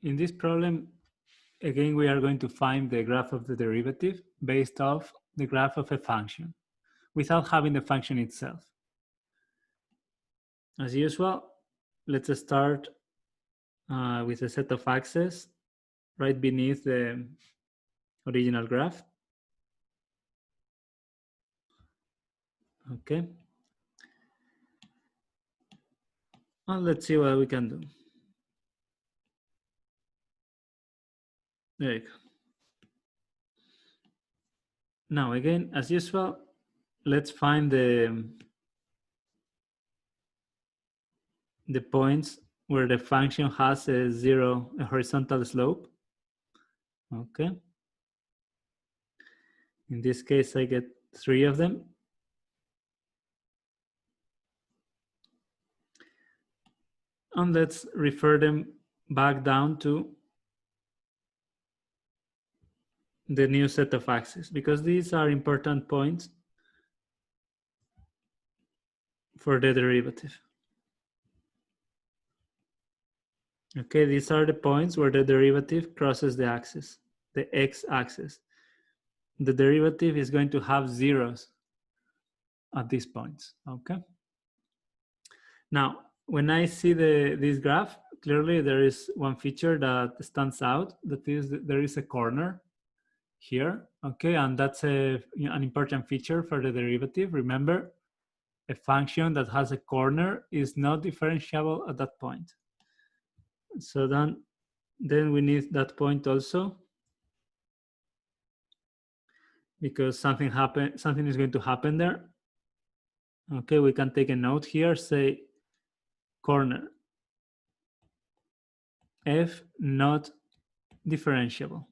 in this problem, again, we are going to find the graph of the derivative based off the graph of a function without having the function itself. As usual, let's start with a set of axes right beneath the original graph. Okay. And let's see what we can do. There you go. Now, again, as usual, let's find the points where the function has a horizontal slope. Okay. In this case, I get 3 of them. And let's refer them back down to the new set of axes, because these are important points for the derivative. Okay, these are the points where the derivative crosses the axis, the x-axis. The derivative is going to have zeros at these points, okay? Now, when I see this graph, clearly there is one feature that stands out, that is there is a corner here, okay? And that's an important feature for the derivative. Remember, a function that has a corner is not differentiable at that point. So then we need that point also, because something is going to happen there. Okay, we can take a note here, say corner f not differentiable.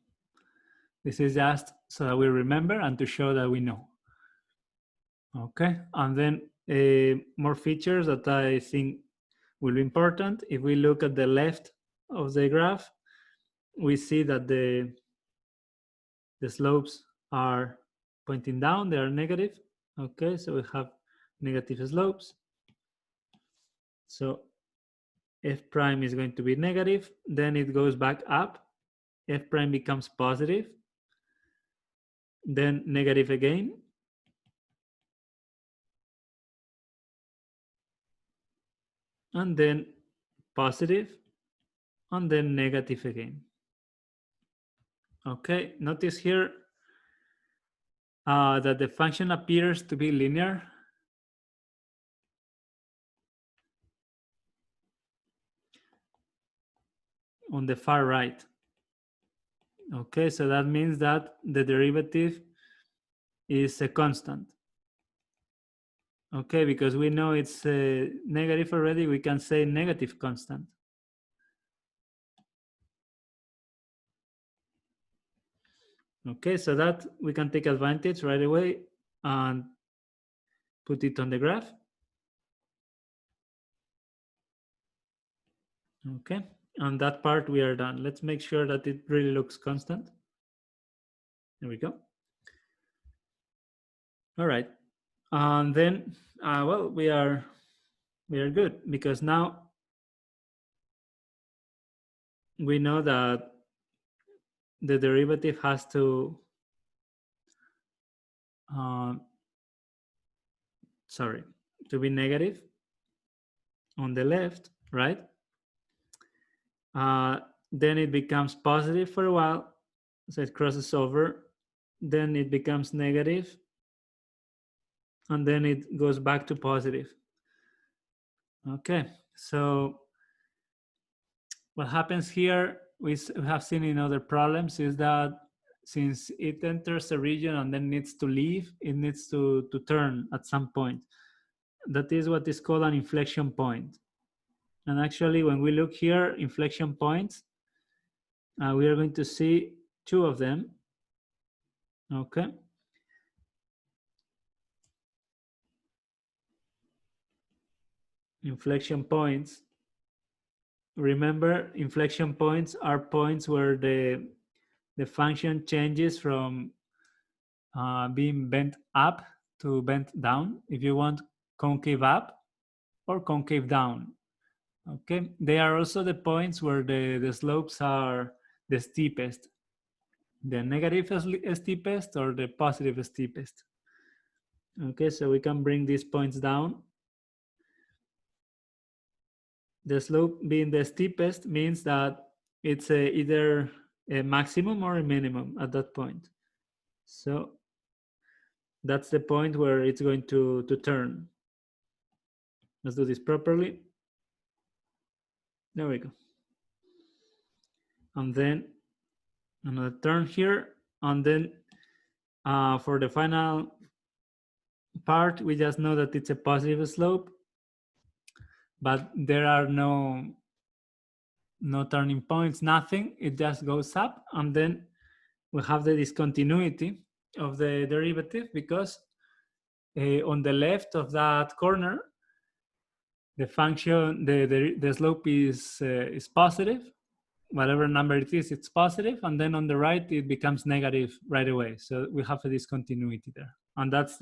This is just so that we remember and to show that we know. Okay, and then more features that I think will be important. If we look at the left of the graph, we see that the slopes are pointing down, they are negative. Okay, so we have negative slopes. So f prime is going to be negative, then it goes back up, f prime becomes positive, then negative again, and then positive, and then negative again. Okay, notice here that the function appears to be linear. On the far right. Okay, so that means that the derivative is a constant. Okay, because we know it's negative already, we can say negative constant. Okay, so that we can take advantage right away and put it on the graph. Okay, on that part we are done. Let's make sure that it really looks constant. There we go. All right, and then well, we are good, because now we know that the derivative has to be negative on the left, right? Then it becomes positive for a while, so it crosses over, then it becomes negative, and then it goes back to positive. Okay, so what happens here, we have seen in other problems, is that since it enters a region and then needs to leave, it needs to turn at some point. That is what is called an inflection point. And actually, when we look here, inflection points, we are going to see 2 of them. Okay. Inflection points. Remember, inflection points are points where the function changes from being bent up to bent down. If you want concave up or concave down. Okay, they are also the points where the slopes are the steepest, the negative steepest or the positive steepest. Okay, so we can bring these points down. The slope being the steepest means that it's either a maximum or a minimum at that point. So that's the point where it's going to turn. Let's do this properly. There we go. And then another turn here. And then for the final part, we just know that it's a positive slope, but there are no turning points, nothing. It just goes up, and then we have the discontinuity of the derivative because on the left of that corner, the function, the slope is positive. Whatever number it is, it's positive, and then on the right it becomes negative right away. So we have a discontinuity there, and that's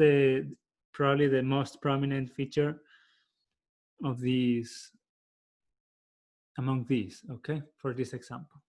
probably the most prominent feature of these among these. Okay, for this example.